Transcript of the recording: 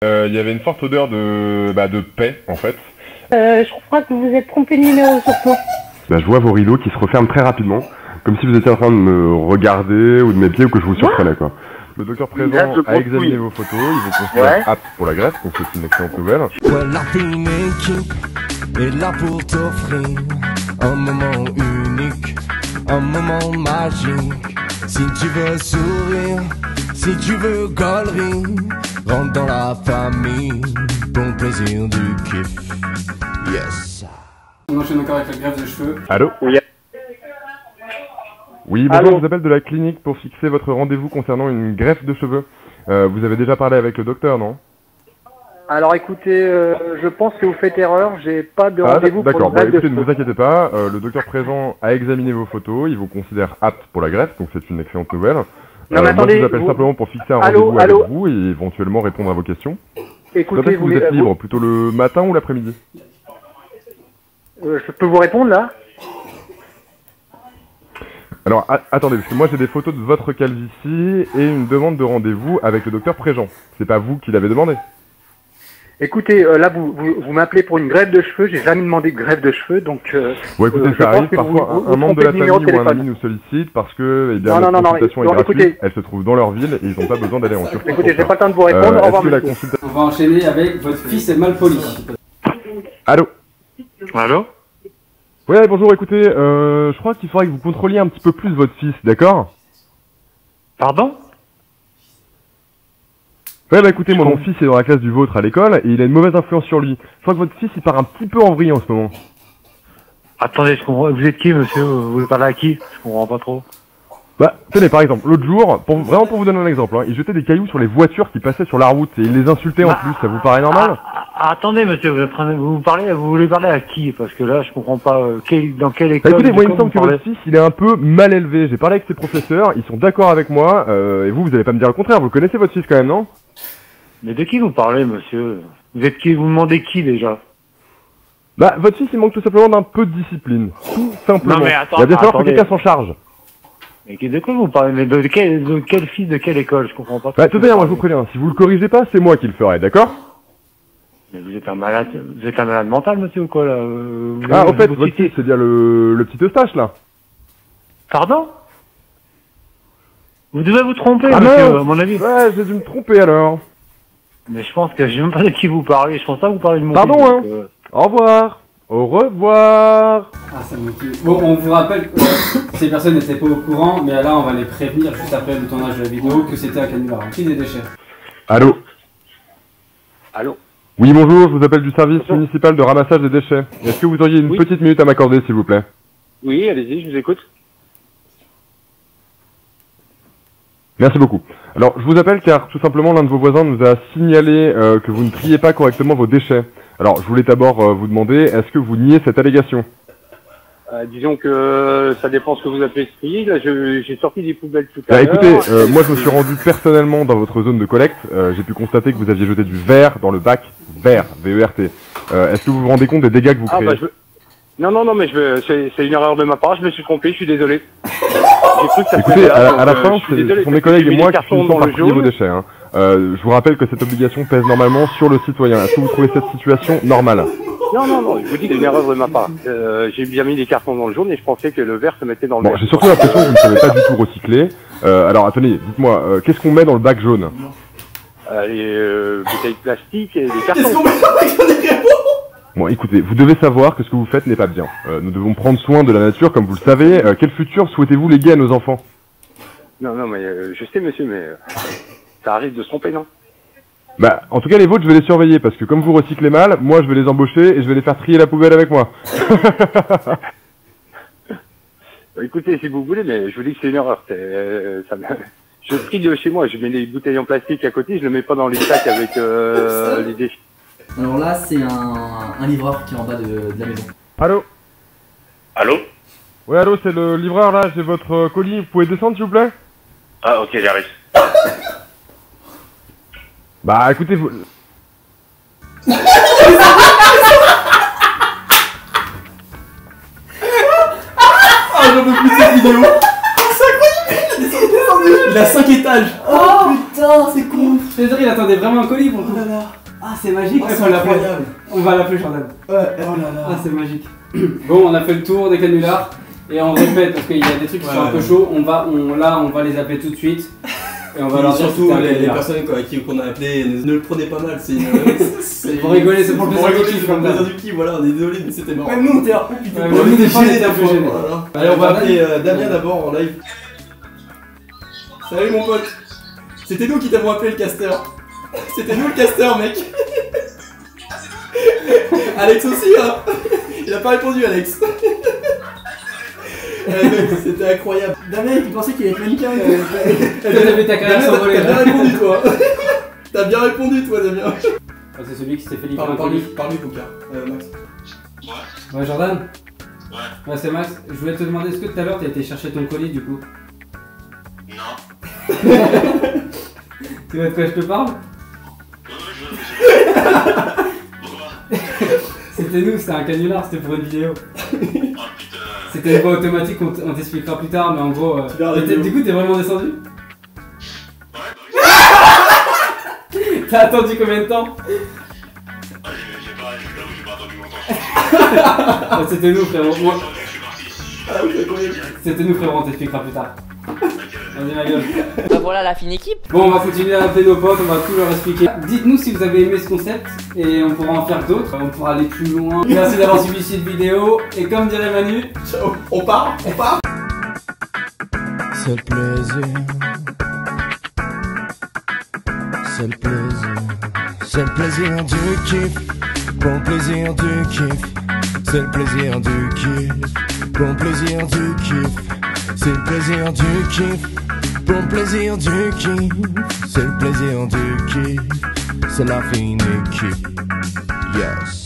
Il y avait une forte odeur de paix, en fait. Je crois que vous êtes trompé de numéro surtout. Je vois vos rideaux qui se referment très rapidement, comme si vous étiez en train de me regarder ou de m'épier ou que je vous surprenais, quoi. Le docteur présent a examiné vos photos, il vous considère apte pour la greffe, donc c'est une excellente nouvelle. La fine équipe est là pour t'offrir un moment unique, un moment magique. Si tu veux sourire, si tu veux gaulerie, rentre dans la famille pour le plaisir du kiff. Yes. On enchaîne encore avec la greffe de cheveux. Allô? Oui. Oui, bonjour, je vous appelle de la clinique pour fixer votre rendez-vous concernant une greffe de cheveux. Vous avez déjà parlé avec le docteur, non? Alors écoutez, je pense que vous faites erreur, j'ai pas de rendez-vous pour d'accord, une greffe de écoutez, ne cheveux. vous inquiétez pas, le docteur présent a examiné vos photos, il vous considère apte pour la greffe, donc c'est une excellente nouvelle. Non, mais moi attendez, je vous appelle simplement pour fixer un Allô, rendez-vous allô avec vous et éventuellement répondre à vos questions. Écoutez, Peut-être que vous êtes libre, plutôt le matin ou l'après-midi? je peux vous répondre là? Alors, attendez, parce que moi j'ai des photos de votre calvitie et une demande de rendez-vous avec le docteur Préjean. C'est pas vous qui l'avez demandé? Écoutez, là vous m'appelez pour une greffe de cheveux, j'ai jamais demandé de greffe de cheveux, donc... Bon écoutez, je ça pense arrive, que parfois vous un membre de trompez la de numéro famille de ou un téléphone. ami nous sollicite parce que, eh bien, Non, notre non, non, consultation non, est gratuite, écoutez. elle se trouve dans leur ville et ils n'ont pas besoin d'aller en Turquie. Écoutez, pour j'ai ça. pas le temps de vous répondre, au revoir Est-ce que la monsieur. consultation... On va enchaîner avec votre fils est mal poli. Allô? Allô? Ouais, bonjour, écoutez, je crois qu'il faudrait que vous contrôliez un petit peu plus votre fils, d'accord? Pardon? Ouais, bah écoutez, moi mon fils est dans la classe du vôtre à l'école et il a une mauvaise influence sur lui. Je crois que votre fils il part un petit peu en vrille en ce moment. Attendez, je comprends, vous êtes qui monsieur? Vous parlez à qui? Je comprends pas trop. Bah, tenez, par exemple, l'autre jour, vraiment pour vous donner un exemple, hein, il jetait des cailloux sur les voitures qui passaient sur la route et il les insultait en plus, ça vous paraît normal? Attendez monsieur, vous voulez parler à qui? Parce que là je comprends pas, dans quelle Bah école... écoutez, moi il me vous semble que parlez votre fils il est un peu mal élevé, j'ai parlé avec ses professeurs, ils sont d'accord avec moi, et vous allez pas me dire le contraire, vous connaissez votre fils quand même, non? Mais de qui vous parlez monsieur? Vous êtes qui? Vous demandez qui déjà? Bah, votre fils il manque tout simplement d'un peu de discipline, tout simplement. Non, mais attends, il va bien falloir que attendez. quelqu'un s'en charge. Mais de quoi vous parlez? Mais de quel fils de quelle école? Je comprends pas. Bah, tout à l'heure, moi je vous préviens, si vous le corrigez pas, c'est moi qui le ferai, d'accord? Mais vous êtes un malade mental monsieur ou quoi là? Au fait, votre fils c'est bien le petit Eustache là. Pardon? Vous devez vous tromper Ah monsieur, non, à mon avis. Ouais, j'ai dû me tromper alors. Mais je pense que je sais même pas de qui vous parlez, je pense pas que vous parlez de mon Pardon, fils, hein. donc, Au revoir. Au revoir. Ah, ça me motive. Bon, on vous rappelle que ces personnes n'étaient pas au courant, mais là on va les prévenir juste après le tournage de la vidéo que c'était un canular rempli des déchets. Allô? Allô? Oui, bonjour, je vous appelle du service municipal de ramassage des déchets. Est-ce que vous auriez une petite minute à m'accorder, s'il vous plaît? Oui, allez-y, je vous écoute. Merci beaucoup. Alors, je vous appelle car, tout simplement, l'un de vos voisins nous a signalé que vous ne triez pas correctement vos déchets. Alors, je voulais d'abord vous demander, est-ce que vous niez cette allégation? Disons que ça dépend ce que vous appelez trier. Là, j'ai sorti des poubelles tout à Bah l'heure. écoutez, moi je me suis rendu personnellement dans votre zone de collecte. J'ai pu constater que vous aviez jeté du verre dans le bac vert, V-E-R-T. Est-ce que vous vous rendez compte des dégâts que vous créez? Non, mais c'est une erreur de ma part. Je me suis trompé. Je suis désolé. J'ai cru que ça Écoutez, faisait à la donc, fin, je suis désolé, ce sont mes parce que collègues j'ai et mis moi des qui cartons finissons dans par le trier vos jaune. déchets. Hein. Je vous rappelle que cette obligation pèse normalement sur le citoyen. Est-ce que vous trouvez cette situation normale? Non, je vous dis que c'est une erreur de ma part. J'ai bien mis des cartons dans le jaune et je pensais que le vert se mettait dans le Bon, vert. j'ai surtout l'impression que vous ne savez pas du tout recycler. Alors attendez, dites-moi, qu'est-ce qu'on met dans le bac jaune? Les bouteilles plastiques et les cartons. Bon, écoutez, vous devez savoir que ce que vous faites n'est pas bien. Nous devons prendre soin de la nature, comme vous le savez. Quel futur souhaitez-vous léguer à nos enfants? Non, mais je sais, monsieur, mais ça arrive de se tromper, non? Bah, en tout cas, les vôtres, je vais les surveiller, parce que comme vous recyclez mal, moi, je vais les embaucher et je vais les faire trier la poubelle avec moi. Écoutez, si vous voulez, mais je vous dis que c'est une erreur. Je trie de chez moi, je mets les bouteilles en plastique à côté, je ne le mets pas dans les sacs avec les déchets. Alors là, c'est un livreur qui est en bas de la maison. Allô? Allô? Ouais, allô, c'est le livreur, là, j'ai votre colis, vous pouvez descendre, s'il vous plaît? Ah, ok, j'arrive. Bah, écoutez, vous... Ah, j'en peux plus cette vidéo. C'est incroyable. Il a 5 étages. Oh putain, c'est con. Je te jure, il attendait vraiment un colis pour le coup. Oh là là. Ah, c'est magique. Oh, Ouais, c'est faut l'appeler. incroyable. On va l'appeler Jordan. Ouais, oh là là. Ah, c'est magique. Bon, on a fait le tour des canulars. Et on répète, parce qu'il y a des trucs qui sont un peu chauds. On va les appeler tout de suite. Et on va leur dire surtout les personnes qu'on a appelées, ne le prenez pas mal. C'est pour rigoler, c'est pour le plaisir du kiff. Pour le plaisir du kiff, voilà, on est désolé, mais c'était marrant. Même nous, on était un peu putain. Nous, des fois, on était un peu gênés. Allez, on va appeler Damien d'abord en live. Salut mon pote. C'était nous qui t'avons appelé le caster. C'était nous le caster, mec. Alex aussi, hein. Il a pas répondu, Alex. C'était incroyable. Damien, il pensait qu'il était mannequin. T'avais ta carrière s'envoler. T'as bien répondu, toi. T'as bien répondu, toi, Damien. C'est celui qui s'était fait livrer un Parle-lui, colis. Coca. Max. Ouais, Jordan. Ouais, c'est Max. Je voulais te demander, est-ce que tout à l'heure t'as été chercher ton colis du coup? Non. Tu vois de quoi je te parle? C'était nous, c'était un canular, c'était pour une vidéo. C'était une voix automatique, on t'expliquera plus tard, mais en gros. Du coup, t'es vraiment descendu? T'as attendu combien de temps? J'ai pas attendu longtemps. C'était nous, frérot. Je suis parti. C'était nous, frérot, on t'expliquera plus tard. Vas-y, ma gueule. Bah voilà la fine équipe. Bon, on va continuer à appeler nos potes, on va tout leur expliquer. Dites-nous si vous avez aimé ce concept et on pourra en faire d'autres. On pourra aller plus loin. Merci d'avoir suivi cette vidéo. Et comme dirait Manu, ciao, on part. C'est le plaisir. C'est le plaisir. C'est le plaisir du kiff. Bon plaisir du kiff. C'est le plaisir du kiff. Bon plaisir du kiff. C'est le plaisir du kiff. Bon plaisir du kiff. C'est le plaisir du kiff. C'est la fine équipe. Yes.